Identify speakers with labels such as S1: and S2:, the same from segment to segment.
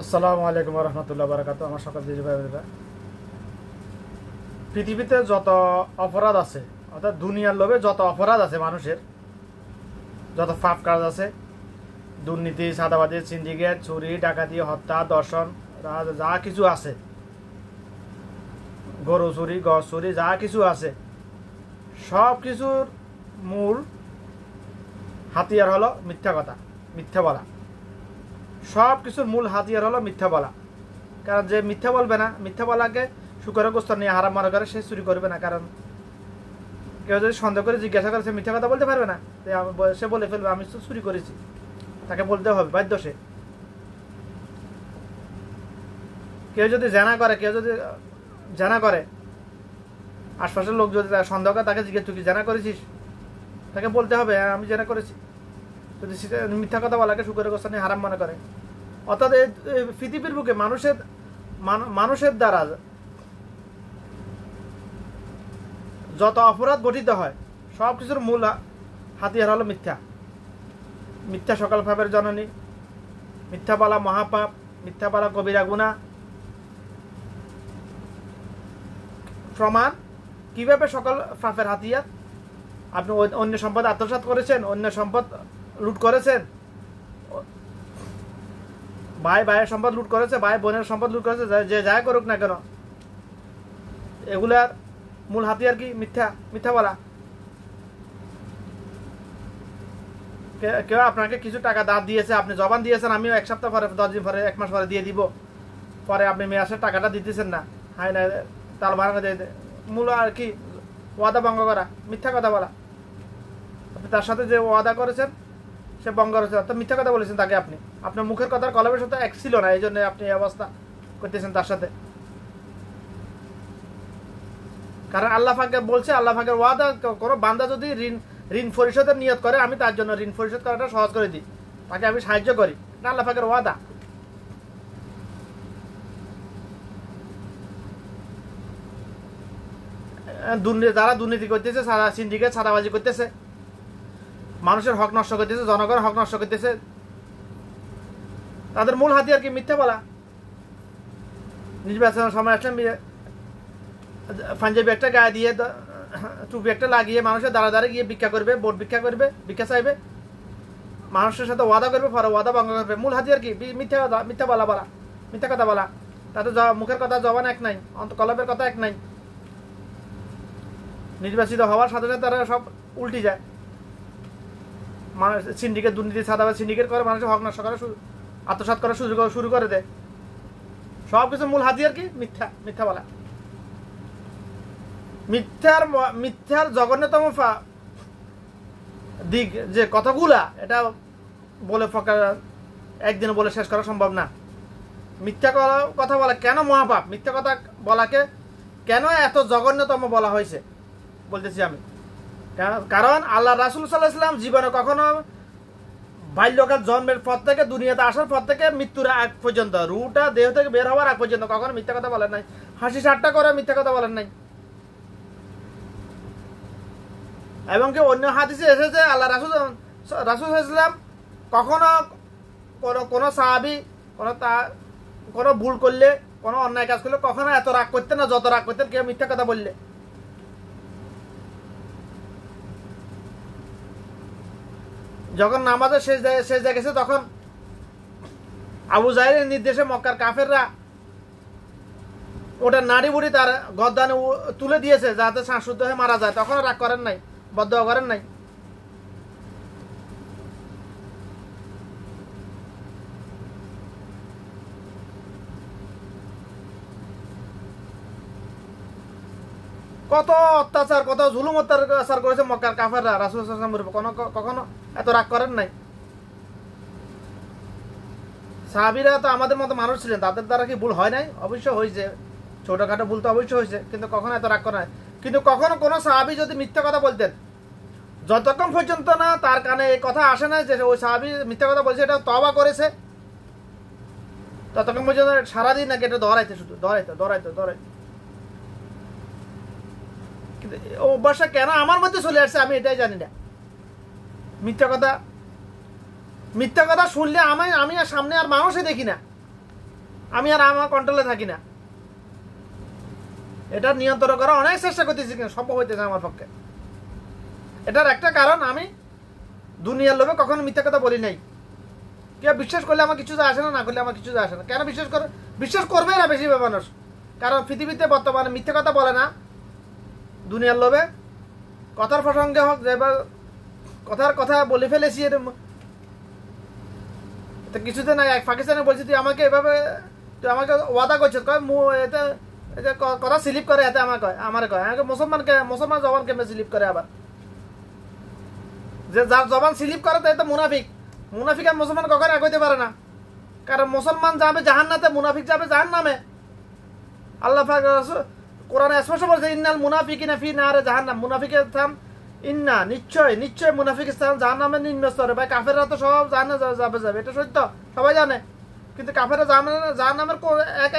S1: আসসালামু আলাইকুম রহমতুল্লাহ বারাকাতু। আমার সকল দিদি ভাইরা, পৃথিবীতে যত অপরাধ আছে, অর্থাৎ দুনিয়ার লোভে যত অপরাধ আছে, মানুষের যত পাপ কাজ আছে, দুর্নীতি, সাদাবাদী, সিন্ডিকেট, চুরি, ডাকাতি, হত্যা, দর্শন, যা কিছু আছে, গরু চুরি, গছ চুরি, যা কিছু আছে, সব কিছুর মূল হাতিয়ার হলো মিথ্যা কথা, মিথ্যা বলা। সব কিছুর মূল হাতিয়ার হলো মিথ্যা বলা। কারণ যে মিথ্যা বলবে না, মিথ্যা বলাকে শুকরের গোস্ত নিয়ে হারাম মনে করে, সে চুরি করবে না। কারণ কেউ যদি সন্দেহ করে জিজ্ঞাসা করে, সে মিথ্যা কথা বলতে পারবে না। সে বলে ফেলবে আমি তো চুরি করেছি, তাকে বলতে হবে বাধ্য। সে কেউ যদি জানা করে আশপাশের লোক যদি সন্দেহ করে, তাকে জিজ্ঞেস তুই কি জানা করেছিস, তাকে বলতে হবে আমি জানা করেছি। যদি মিথ্যা কথা বলাকে শুকরের গোস্ত নিয়ে হারাম মনে করে। অর্থাৎ এই পৃথিবীর বুকে মানুষের দ্বারা যত অপরাধ গঠিত হয়, সব কিছুর মূল হাতিয়ার হলো মিথ্যা। মিথ্যা সকল পাপের জননী, মিথ্যা বলা মহাপাপ, মিথ্যা বলা কবিরা গুনাহ। প্রমাণ কিভাবে সকল পাপের হাতিয়ার? আপনি অন্য সম্পদ আত্মসাৎ করেছেন, অন্য সম্পদ লুট করেছেন, ভাই ভাইয়ের সম্পদ লুট করেছে, ভাই বোনের সম্পদ লুট করেছে, যে যাই করুক না কেন, এগুলার মূল হাতিয়ার কি? মিথ্যা বলা। কেউ আপনাকে কিছু টাকা দাঁত দিয়েছে, আপনি জবান দিয়েছেন আমিও 1 সপ্তাহ পরে, 10 দিন পরে, 1 মাস পরে দিয়ে দিব, পরে আপনি মেয়াসের টাকাটা দিতেছেন না, হাই না তাল ভাড়া দিয়ে, মূল আর কি? ওয়াদা ভঙ্গ করা, মিথ্যা কথা বলা। আপনি তার সাথে যে ওয়াদা করেছেন সে ভঙ্গ করেছে, অর্থাৎ মিথ্যা কথা বলেছেন তাকে। আপনার মুখের কথার কলমের সাথে এক ছিল না, এই জন্য আপনি এই অবস্থা করতেছেন তার সাথে। কারণ আল্লাহ পাকে বলছে, আল্লাহ পাকের ওয়াদা, কোনো বান্দা যদি ঋণ পরিশোধের নিয়ত করে, আমি তার জন্য ঋণ পরিশোধ করাটা সহজ করে দিই, তাকে আমি সাহায্য করি। না, আল্লাহ পাকের ওয়াদা। যারা দুর্নীতি করতেছে, সিন্ডিকেট, সাদাবাজি করতেছে, মানুষের হক নষ্ট করতেছে, জনগণের হক নষ্ট করতেছে, তাদের মূল হাতিয়ার কি? মিথ্যা বলা। নির্বাচনের সময় আসলে পাঞ্জাবি একটা গায়ে দিয়ে, টুপি একটা লাগিয়ে মানুষের দ্বারা গিয়ে ভিক্ষা করবে, ভোট ভিক্ষা করবে, ভিক্ষা চাইবে, মানুষের সাথে ওয়াদা করবে, পরে ওয়াদা ভঙ্গ করবে। মূল হাতিয়ার কি? মিথ্যা বলা, মিথ্যা কথা বলা। তাতে মুখের কথা জবান এক নাই, কলমের কথা এক নাই। নির্বাচিত হওয়ার সাথে সাথে তারা সব উল্টি যায়। মানুষ সিন্ডিকেট, দুর্নীতি, সাদাবাদ, সিন্ডিকেট করে মানুষের হক নষ্ট করে, আত্মসাৎ করা শুরু করে দেয়। সব কিছু মূল হাতিয়ার কি? মিথ্যা বলা। মিথ্যার জঘন্যতম দিক যে কথাগুলা, এটা বলে একদিনে বলে শেষ করা সম্ভব না। মিথ্যা কথা বলা কেন মহাপাপ? মিথ্যা কথা বলাকে কেন এত জঘন্যতম বলা হয়েছে বলতেছি আমি। কারণ আল্লাহ রাসূল সাল্লাল্লাহু আলাইহি ওয়াসাল্লাম জীবনে কখনো বাল্যকাল, জন্মের পর থেকে, দুনিয়াতে আসার পর থেকে মৃত্যুর আগ পর্যন্ত, রুটা দেহ থেকে বের হওয়ার আগ পর্যন্ত কখনো মিথ্যা কথা বলেন নাই। হাসি ঠাট্টা করে মিথ্যা কথা বলেন নাই। এবং কি অন্য হাদিসে এসেছে, আল্লাহ রাসূল সাল্লাল্লাহু কখনো কোনো সাহাবী কোনো ভুল করলে, কোনো অন্যায় কাজ করলে কখনো এত রাগ করতেন না যত রাগ করতেন কেউ মিথ্যা কথা বললে। যখন নামাজে শেষ গেছে, তখন আবু জাহেলের নির্দেশে মক্কার কাফেররা ওটা নাড়ি বুড়ি তার গর্দানে তুলে দিয়েছে যাতে শ্বাসরুদ্ধ হয়ে মারা যায়। তখন রাগ করেন নাই, বদদোয়া করেন নাই। কত অত্যাচার, কত জুলুম অত্যাচার করেছে মক্কার কাফেররা রাসূল সাল্লাল্লাহু আলাইহি ওয়াসাল্লাম, কখনো এত রাগ করেন নাই। সাহাবীরা তো আমাদের মতো মানুষ ছিলেন, তাদের দ্বারা কি ভুল হয় নাই? অবশ্যই হয়েছে, ছোটখাটো ভুল তো অবশ্যই হয়েছে, কিন্তু কখনো এত রাগ করে নাই। কিন্তু কখনো কোনো সাহাবী যদি মিথ্যা কথা বলতেন, যতক্ষণ পর্যন্ত না তার কানে এই কথা আসে না যে ওই সাহাবী মিথ্যা কথা বলছে, এটা তওবা করেছে, ততক্ষণ পর্যন্ত সারাদিন নাকি এটা দৌড়াইতে, শুধু দৌড়াইতে। কিন্তু অভ্যাসটা কেন আমার মধ্যে চলে আসছে আমি এটাই জানি না। মিথ্যা কথা শুনলে আমি আর সামনে আর মানুষই দেখি না। আমি আর আমার কন্ট্রোলে থাকি না। এটা নিয়ন্ত্রণ করা অনেক চেষ্টা করতেছি, কিন্তু সম্ভব হইতেছে আমার পক্ষে। এটার একটা কারণ, আমি দুনিয়ার লোভে কখনো মিথ্যা কথা বলি নাই। কেউ বিশ্বাস করলে আমার কিছু যায় আসে না, না করলে আমার কিছু যায় আসে না। কেন বিশ্বাস করবে না বেশি মানুষ? কারণ পৃথিবীতে বর্তমানে মিথ্যা কথা বলে না দুনিয়ার লোভে। কথার প্রসঙ্গে হোক, যেবার কথার কথা বলে ফেলেছি, কিছুদিন আগে এক পাকিস্তানে বলছি, তুই আমাকে এভাবে ওয়াদা করছিস, এটা কথা স্লিপ করে, এতে আমারে কয় আমাকে মুসলমান জবান কেমন স্লিপ করে? আবার যে যার জবান স্লিপ করে তাই তো মুনাফিক আর মুসলমান কখনো এক হইতে পারে না। কারণ মুসলমান যাবে জাহান্নাতে, মুনাফিক যাবে জাহান্নামে। আল্লাহ পাক কোরআনে স্পষ্ট বলছে, ইন্নাল মুনাফিকিনা ফি নারে জাহান্নাম। মুনাফিকের স্থান ইন্না, নিশ্চয় মুনাফিকের স্থান জাহান্নামের নিম্ন স্তরে। ভাই কাফেররা তো সব জাহান্নামে যাবে, এটা সত্য, সবাই জানে। কিন্তু কাফেররা জাহান্নামের এক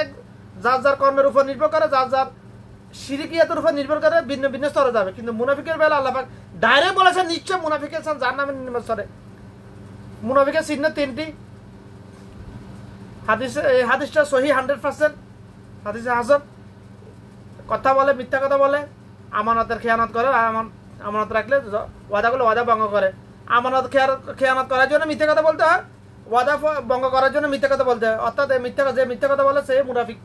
S1: যার কর্মের উপর নির্ভর করে, যার শিরকিয়াতের উপর নির্ভর করে ভিন্ন ভিন্ন স্তরে যাবে। কিন্তু মুনাফিকের বেলা আল্লাহ পাক ডাইরেক্ট বলেছেন, নিশ্চয় মুনাফিকের স্থান জাহান্নামের নিম্ন স্তরে। মুনাফিকের চিহ্ন 3টি। হাদিসটা সহি 100%, হাদিসে হাসান। কথা বলে, মিথ্যা কথা বলে, আমানতের খেয়ানত করে, আমানত রাখলে ওয়াদা ভঙ্গ করে। আমানত খেয়ানত করার জন্য মিথ্যা কথা বলতে হয়, ওয়াদা ভঙ্গ করার জন্য মিথ্যা কথা বলতে হয়। অর্থাৎ যে মিথ্যা কথা বলে সে মুনাফিক।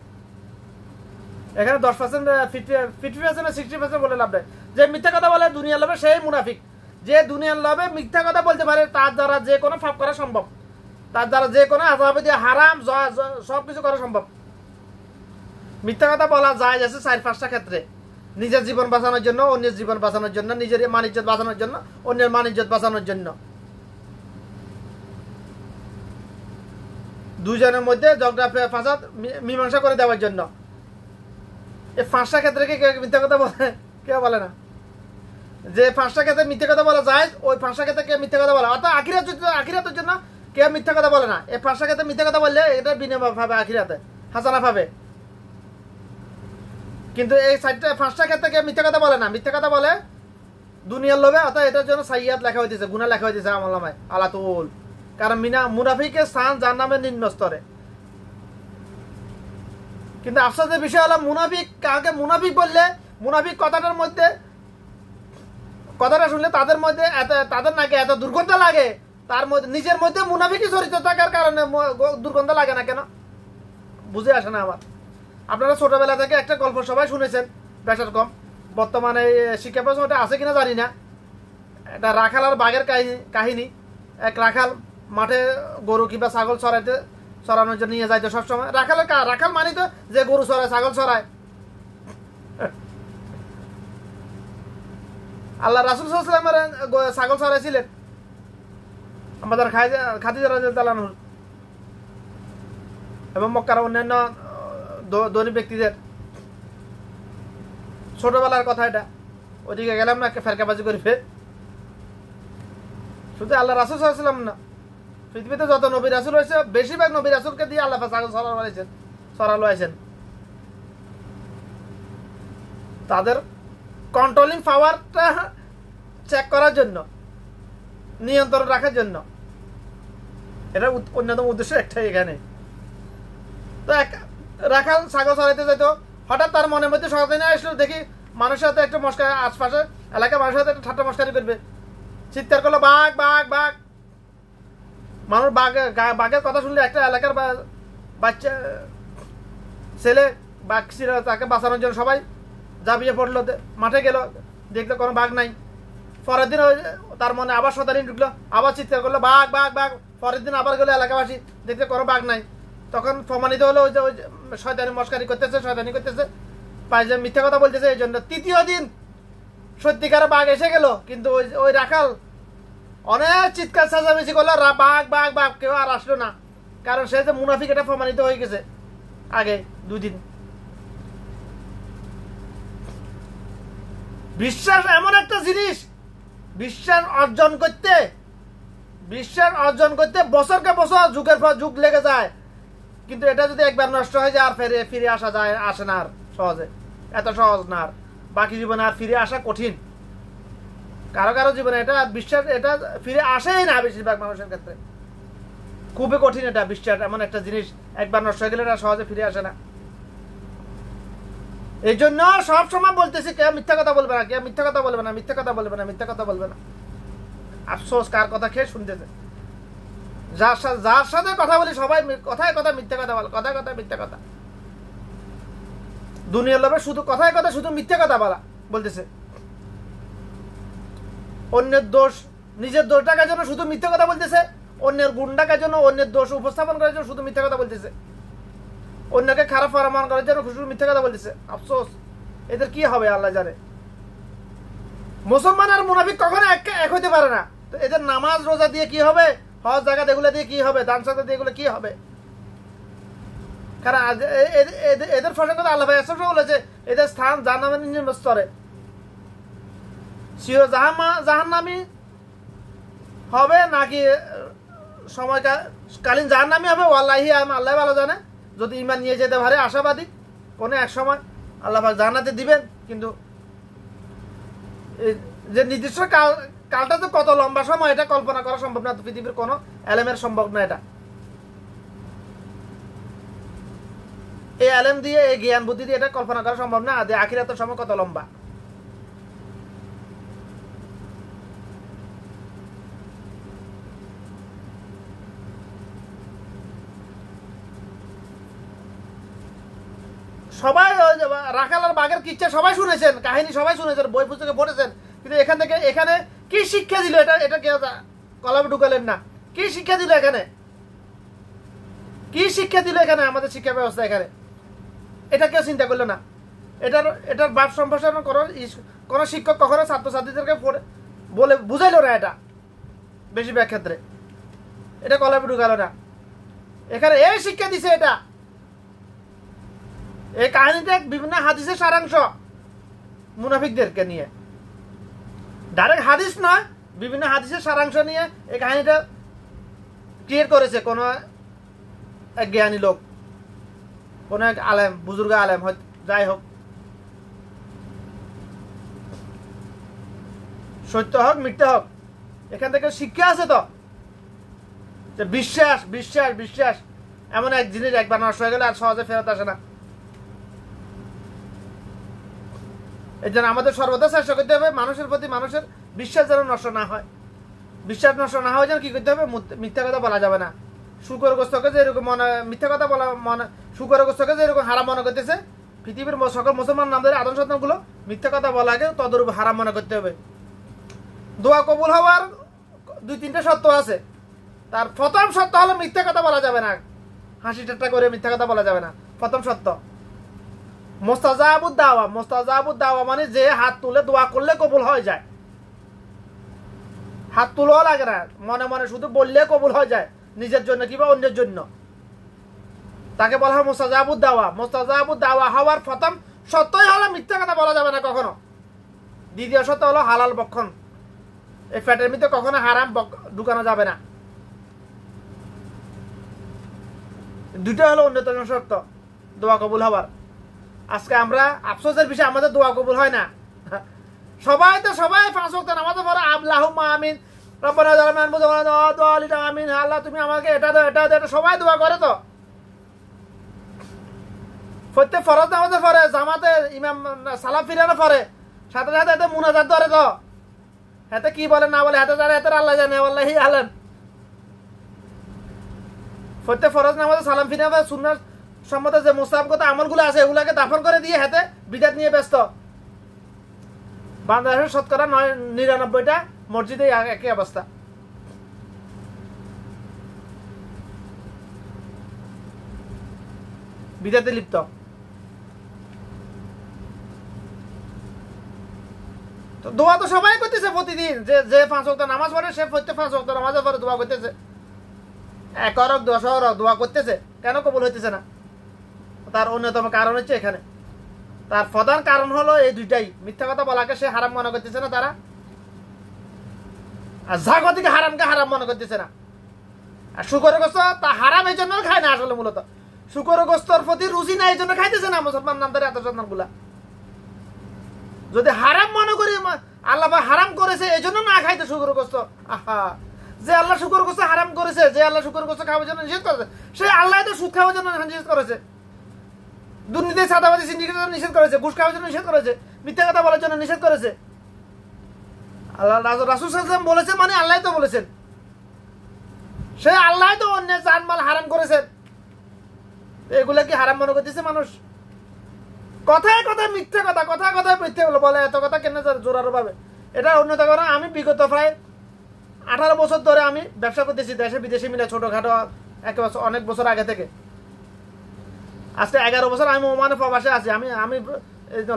S1: এখানে 10%, 50%, 60% বলে লাভ নেই। যে মিথ্যা কথা বলে দুনিয়ার লোভে সেই মুনাফিক। যে দুনিয়ার লোভে মিথ্যা কথা বলতে পারে, তার দ্বারা যে কোনো পাপ করা সম্ভব, তার দ্বারা যে কোনো আযাব দিয়ে হারাম সবকিছু করা সম্ভব। মিথ্যা কথা বলা যায় আছে 4-5টা ক্ষেত্রে: নিজের জীবন বাঁচানোর জন্য, অন্যের জীবন বাঁচানোর জন্য, নিজের মান-ইজ্জত বাঁচানোর জন্য, অন্যের মান-ইজ্জত বাঁচানোর জন্য, দুজনের মধ্যে ঝগড়া ফাসাদ মীমাংসা করে দেওয়ার জন্য। এই 5টা ক্ষেত্রে কি মিথ্যা কথা বলে? কেউ বলে না। যে 5টা ক্ষেত্রে মিথ্যা কথা বলা যায়, ওই 5টা ক্ষেত্রে কেউ মিথ্যা কথা বলে। অর্থাৎ আখিরাতের জন্য কেউ মিথ্যা কথা বলে না। এই 5টা ক্ষেত্রে মিথ্যা কথা বললে এটা বিনিময় পাবে, আখিরাতে হাসানা পাবে। কিন্তু এই 5টা ক্ষেত্রে কেউ মিথ্যা কথা বলে না। মিথ্যা কথা বলে দুনিয়ার লোভে, অর্থাৎ এটার জন্য সাইয়াত লেখা হইতেছে, গুনাহ লেখা হইতেছে আমলনামায় আলাতুল। কারণ মুনাফিকের স্থান জাহান্নামের নিম্ন স্তরে। কিন্তু আফসোসের বিষয় হলো, কাউকে মুনাফিক বললে, মুনাফিক কথাটার মধ্যে, কথাটা শুনলে তাদের নাকি এত দুর্গন্ধ লাগে, তার মধ্যে নিজের মধ্যে মুনাফিকই জড়িত থাকার কারণে দুর্গন্ধ লাগে না কেন বুঝে আসে না আমার। আপনারা ছোটবেলা থেকে একটা গল্প সবাই শুনেছেন, বেশার কম। বর্তমানে শিক্ষা প্রশ্নটা আছে কিনা জানি না। এটা রাখাল আর বাঘের কাহিনী। এক রাখাল মাঠে গরু কিংবা ছাগল চড়ানোর জন্য নিয়ে যাইতো সবসময়। রাখাল মানি তো যে গরু চড়ায়, ছাগল চড়ায়। আল্লাহ রাসূল সাল্লাল্লাহু আলাইহি ওয়াসাল্লাম ছাগল চড়াইছিলেন আমাদের খাদিজা রাদিয়াল্লাহু আনহা এবং মক্কার অন্যান্য ধনী ব্যক্তিদের। ছোটবেলার কথা এটা, ওদিকে গেলাম না, ফেরকাবাজি করে শুধু আল্লাহ রাসূল সাল্লাল্লাহু আলাইহি ওয়াসাল্লাম না, পৃথিবীতে যত নবী রাসূল হয়েছে বেশিরভাগ নবী রাসূলকে দিয়ে আল্লাহ ছাগল চড়ালো আছেন। তাদের কন্ট্রোলিং পাওয়ারটা চেক করার জন্য, নিয়ন্ত্রণ রাখার জন্য। এটা অন্যতম উদ্দেশ্য একটাই এখানে। তো রাখাল ছাগল চড়াইতে যেত, হঠাৎ তার মনের মধ্যে সচেতন আসলো, দেখি মানুষের সাথে একটা মস্কারি, আশপাশে এলাকার মানুষের সাথে একটা ঠাট্টা মস্কারি করবে, চিৎকার করলো বাঘ বাঘ বাঘ। মানুষ বাঘের কথা শুনলে একটা এলাকার বাচ্চা ছেলে বাঘ ছিল, তাকে বাঁচানোর জন্য সবাই ঝাঁপিয়ে পড়লো, মাঠে গেল, দেখলো কোনো বাঘ নাই। পরের দিন তার মনে আবার শতানি ঢুকলো, আবার চিৎকার করলো বাঘ বাঘ বাঘ। পরের দিন আবার গেলো এলাকাবাসী, দেখতে কোনো বাঘ নাই। তখন প্রমাণিত হলো ওই যে শয়তানি মস্কারি করতেছে, পাই যে মিথ্যা কথা বলতেছে। এই জন্য 3য় দিন সত্যিকার বাঘ এসে গেল, কিন্তু ওই রাখাল অনেক চিৎকার চেঁচামেচি করলো বাঘ বাঘ বাঘ, কেউ আর আসলো না। কারণ সে যে মুনাফিক এটা প্রমাণিত হয়ে গেছে আগে 2 দিন। বিশ্বাস এমন একটা জিনিস, বিশ্বাস অর্জন করতে বছরকে বছর, যুগের পর যুগ লেগে যায়। কিন্তু এটা যদি একবার নষ্ট হয়ে যায় আর ফিরে আসে না আর সহজে, এত সহজ না আর। বাকি জীবনে আর ফিরে আসা কঠিন। কারো জীবনে এটা বিশ্বাস, এটা ফিরে আসেই না বেশিরভাগ মানুষের ক্ষেত্রে। খুবই কঠিন এটা। বিশ্বাস এমন একটা জিনিস, একবার নষ্ট হয়ে গেলে এটা সহজে ফিরে আসে না। এই জন্য সবসময় বলতেছি, কে মিথ্যা কথা বলবে না, কে মিথ্যা কথা বলবে না, মিথ্যা কথা বলবে না, মিথ্যা কথা বলবে না। আফসোস, কার কথা খেয়ে শুনতেছে। যার সাথে কথা বলি সবাই কথায় কথা মিথ্যা কথা বলে, কথায় কথা মিথ্যা কথা। দুনিয়ার লোভে শুধু কথায় কথা শুধু মিথ্যা কথা বলতেছে। অন্যের দোষ, নিজের দোষ ঢাকার জন্য শুধু মিথ্যা কথা বলতেছে। অন্যের গুণ ঢাকার জন্য, অন্যের দোষ উপস্থাপন করার জন্য শুধু মিথ্যা কথা বলতেছে। অন্যকে খারাপ ফরমান করার জন্য শুধু মিথ্যা কথা বলতেছে। আফসোস, এদের কি হবে আল্লাহ জানে। মুসলমান আর মুনাফিক কখনো এক হইতে পারে না। তো এদের নামাজ রোজা দিয়ে কি হবে, হজ জাকাত এগুলো দিয়ে কি হবে, দান সাদাত দিয়ে এগুলো কি হবে? কারণ এদের প্রসঙ্গে আল্লাহ ভাই বলেছে এদের স্থান জাহান্নামের নিম্ন স্তরে। সিও জাহান্নামী হবে নাকি সময়কালীন জাহান্নামী হবে, ওয়াল্লাহি আল্লাহ ভালো জানে। যদি ঈমান নিয়ে যেতে পারে আশাবাদী, কোনো এক সময় আল্লাহ পাক জান্নাতে দিবেন। কিন্তু যে নির্দিষ্ট কালটা তো কত লম্বা সময়, এটা কল্পনা করা সম্ভব না। পৃথিবীর কোনো এলেমের সম্ভব না এটা। এই এলেম দিয়ে, এই জ্ঞান বুদ্ধি দিয়ে এটা কল্পনা করা সম্ভব না যে আখিরাতের সময় কত লম্বা। সবাই রাখাল আর বাঘের কিচ্ছা সবাই শুনেছেন, কাহিনী সবাই শুনেছেন, বই পুস্তকে পড়েছেন। কিন্তু এখানে কি শিক্ষা দিল এটা কেউ কলামে ঢুকালেন না। কি শিক্ষা দিল এখানে, কি শিক্ষা দিল এখানে আমাদের শিক্ষা ব্যবস্থা এখানে, এটা কেউ চিন্তা করলো না। এটার ভাব সম্প্রসারণ করার কোনো শিক্ষক কখনো ছাত্রছাত্রীদেরকে বলে বুঝাইল না। এটা বেশিরভাগ ক্ষেত্রে এটা কলামে ঢুকালো না। এখানে এই শিক্ষা দিছে এটা। এই কাহিনীটা বিভিন্ন হাদিসের সারাংশ মুনাফিকদেরকে নিয়ে, ডাইরেক্ট হাদিস নয়, বিভিন্ন হাদিসের সারাংশ নিয়ে এই কাহিনীটা ক্রিয়েট করেছে কোন এক জ্ঞানী লোক, কোন এক আলেম, বুজুর্গ আলেম, যাই হোক, সত্য হোক মিথ্যা হোক, এখান থেকে শিক্ষা আছে তো। বিশ্বাস বিশ্বাস বিশ্বাস এমন এক জিনিস একবার নষ্ট হয়ে গেলে আর সহজে ফেরত আসে না। এই জন্য আমাদের সর্বদা চেষ্টা করতে হবে মানুষের প্রতি মানুষের বিশ্বাস যেন নষ্ট না হয়। বিশ্বাস নষ্ট না হয় যেন কি করতে হবে, মিথ্যা কথা বলা যাবে না। শুকরগ্রস্তকে যেরকম মিথ্যা কথা বলা শুকরগ্রস্তকে যেরকম হারাম মনে করতেছে, পৃথিবীর সকল মুসলমান নামদের আদম সন্তানগুলো মিথ্যা কথা বলাকে তদরূপ হারাম মনে করতে হবে। দোয়া কবুল হওয়ার 2-3টা শর্ত আছে। তার প্রথম শর্ত হলো মিথ্যা কথা বলা যাবে না, হাসি ঠাট্টা করে মিথ্যা কথা বলা যাবে না, প্রথম শর্ত। মুস্তাজাবুদ দাওয়া, মুস্তাজাবুদ দাওয়া মানে যে হাত তুলে দোয়া করলে কবুল হয়ে যায়। হাত তুলেও লাগে না, মনে মনে শুধু বললে কবুল হয়ে যায়, নিজের জন্য কিংবা অন্যের জন্য, তাকে বলা হয় মুস্তাজাবুদ দাওয়া। মুস্তাজাবুদ দাওয়া হওয়ার প্রথম শর্তই হলো মিথ্যা কথা বলা যাবে না কখনো। দ্বিতীয় শর্ত হলো হালাল বক্ষণ, এই পেটের মধ্যে কখনো হারাম ঢুকানো যাবে না। দুটো হলো অন্যতম শর্ত দোয়া কবুল হবার। আজকে আমরা আফসোসের বিষয়, আমাদের দোয়া কবুল হয় না। সবাই 5 ওয়াক্ত নামাজ পড়ে আল্লাহুম্মা আমিন, রব্বানা জালানা আনফুসানা আমিন, আল্লাহ তুমি আমাকে এটা দাও এটা দাও, এটা সবাই দোয়া করে তো। প্রত্যেক ফরজ নামাজে পড়ে, জামাতে ইমাম সালাম ফিরানো পড়ে, সাথে সাথে এতে মুনাজাত ধরে তো। হাতে কি বলে না বলে হাতে জানে, হাতে আল্লাহ জানে, আল্লাহি আলেম। প্রত্যেক ফরজ নামাজে সালাম ফিরানো, সুন্নাত সম্মত যে মুস্তাহাবগত আমলগুলো আছে এগুলাকে দাফন করে দিয়ে হাতে বিদাত নিয়ে ব্যস্ত। বাংলাদেশের শতকরা 99টা মসজিদে একই অবস্থা। বিদাতে লিপ্ত। তো দোয়া তো সবাই করতেছে প্রতিদিন, যে 5 ওয়াক্ত নামাজ পড়ে সে প্রত্যেক 5 ওয়াক্ত নামাজে পড়ে দোয়া করতেছে, 1 অরব 10 অরব দোয়া করতেছে, কেন কবুল হইতেছে না? তার অন্যতম কারণ হচ্ছে এখানে, তার প্রধান কারণ হলো এই দুইটাই। মিথ্যা কথা বলাকে সে হারাম মনে করতেছে না তারা, আর জাগতিক হারামকে হারাম মনে করতেছে না। আর শুকরগ্রস্ত তা হারাম এই জন্য খায় না, আসলে মূলত শুকরগ্রস্তর প্রতি রুচি না, এই জন্য খাইতেছে না মুসলমান নামদারি এত সন্তান গুলা। যদি হারাম মনে করি আল্লাহ হারাম করেছে এই জন্য না খাইতে শুকরগ্রস্ত, আহা যে আল্লাহ শুকর গোস্ত হারাম করেছে, যে আল্লাহ শুকর গোস্ত খাওয়ার জন্য নিষেধ করেছে, সেই আল্লাহ তো সুদ খাওয়ার জন্য নিষেধ করেছে, দুর্নীতি চাঁদাবাজি সিন্ডিকেটের জন্য নিষেধ করেছে, ঘুষ খাওয়ার জন্য নিষেধ করেছে, মিথ্যা কথা বলার জন্য নিষেধ করেছে। আল্লাহ রাসূল সাল্লাল্লাহু আলাইহি ওয়াসাল্লাম বলেছেন মানে আল্লাহ তো বলেছেন, সেই আল্লাহ তো অন্যের জানমাল হারাম করেছেন। এগুলা কি হারাম মনে করতেছে মানুষ? কথায় কথায় মিথ্যা কথা, কথায় কথায় মিথ্যে বলে, এত কথা কেন জোরালো ভাবে? এটা অন্যতা কারণ আমি বিগত প্রায় 18 বছর ধরে আমি ব্যবসা করতেছি, দেশে বিদেশে মিলে, ছোটখাটো একেবারে অনেক বছর আগে থেকে। আজকে 11 বছর আমি ওমানে প্রবাসে আছি। আমি আমি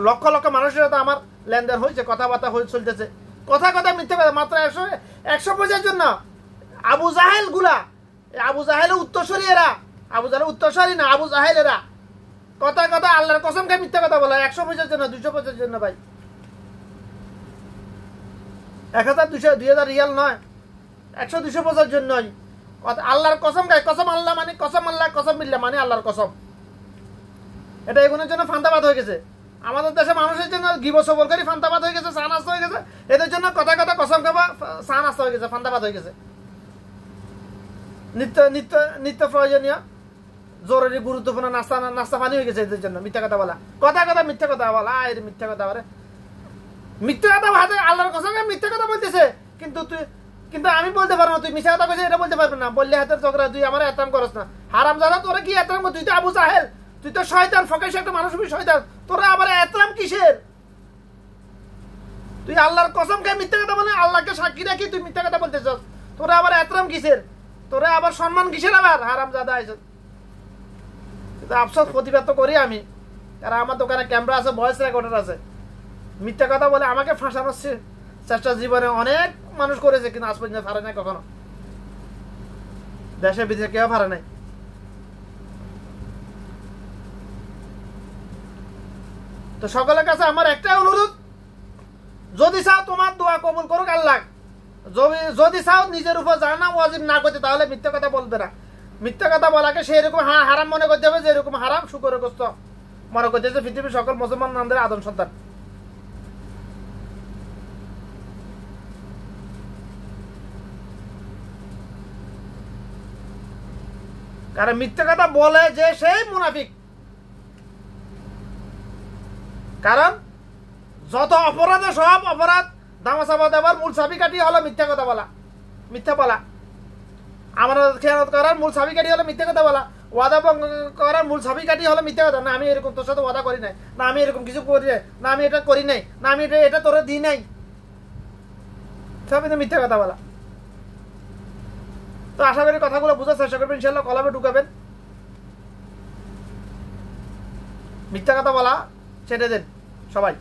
S1: লক্ষ লক্ষ মানুষের সাথে আমার লেনদেন হয়েছে, কথাবার্তা চলতেছে। কথা কথা মিথ্যে কথা, মাত্র 100 পয়সার জন্য আবু জাহেল গুলা, আবু জাহেলের উত্তরসূরি এরা, আবু জাহেলের উত্তরসূরি না, আবু জাহেল এরা কথা কথা আল্লাহর কসম খায় মিথ্যা কথা বলে 100 পয়সার জন্য, 200 পয়সার জন্য। ভাই 1000-2000 রিয়াল নয়, 100-200 পয়সার জন্য আল্লাহর কসম খায়। কসম আল্লাহ মানে কসম আল্লাহ, কসম বিল্লাহ মানে আল্লাহর কসম। এটা এগুলোর জন্য ফান্তাবাদ হয়ে গেছে। আমাদের দেশে মানুষের জন্য গিবসবরকারী ফান্তাবাদ হয়ে গেছে, চা নাস্তা হয়ে গেছে। এদের জন্য কথা কথা কসম খাবা চা নাস্তা হয়ে গেছে, ফান্তাবাদ হয়ে গেছে। নিত্য নিত্য নিত্য প্রয়োজনীয় জরুরি গুরুত্বপূর্ণ নাস্তা পানি হয়ে গেছে এদের জন্য মিথ্যা কথা বলা, কথা কথা মিথ্যা কথা বলা। এর মিথ্যা কথা বলে, মিথ্যা কথা হাতে আল্লাহর কসম মিথ্যা কথা বলতেছে। কিন্তু আমি বলতে পারবো না তুই মিথ্যা কথা বলছিস, এটা বলতে পারবি না। বললে হাতের ঝগড়া, তুই আমার এতরাম করস না। হারাম জাদা, তোরা কি এতরাম কর? তুই তো আবু জাহেল, তুই তো শয়তান, ফকেশ একটা মানুষ, শয়তান। তোরা আবার এতরাম কিসের? তুই আল্লাহর কসম খেয়ে মিথ্যা কথা বলে, আল্লাহকে সাক্ষী রাখি তুই মিথ্যা কথা বলতেছ। তোরা আবার এতরাম কিসের? তোরা আবার সম্মান কিসের? আবার হারাম জাদা আইস। আফসোস প্রতিবাদ তো করি আমি, কারণ আমার দোকানে ক্যামেরা আছে, ভয়েস রেকর্ডার আছে। মিথ্যা কথা বলে আমাকে ফাঁসানোর চেষ্টা জীবনে অনেক মানুষ করেছে, কিন্তু আজ পর্যন্ত পারে নাই কখনো। দেশে বিদেশে কেউ পারে নাই। তো সকলের কাছে আমার একটাই অনুরোধ, যদি চাও তোমার দোয়া কবুল করুক আল্লাহ, যদি চাও নিজের উপর জানা ওয়াজিব না করতে, তাহলে মিথ্যা কথা বলবে না। মিথ্যা কথা বলাকে সেরকম হারাম মনে করতে হবে, যেরকম হারাম শুকরের গোস্ত মনে করতেছে পৃথিবীর সকল মুসলমানদের আদম সন্তান। কারণ মিথ্যা কথা বলে যে সেই মুনাফিক। কারণ যত অপরাধে সব অপরাধ দামাচাপা দেওয়ার মূল চাবিকাঠি হলো মিথ্যা কথা বলা, মিথ্যা বলা। আমার খেয়ানত করার মূল চাবিকাঠি হলো মিথ্যা কথা বলা। ওয়াদা ভঙ্গ করার মূল চাবিকাঠি হলো মিথ্যা কথা। না আমি এরকম তোর সাথে ওয়াদা করি নাই, না আমি এরকম কিছু করি নাই, না আমি এটা করি নাই, না আমি এটা তোরে দিই নাই, সবই তো মিথ্যা কথা বলা। তো আশা করি কথাগুলো বোঝার চেষ্টা করবেন, ইনশাল্লাহ কলমে ঢুকাবেন। মিথ্যা কথা বলা ছেড়ে দেন সবাই।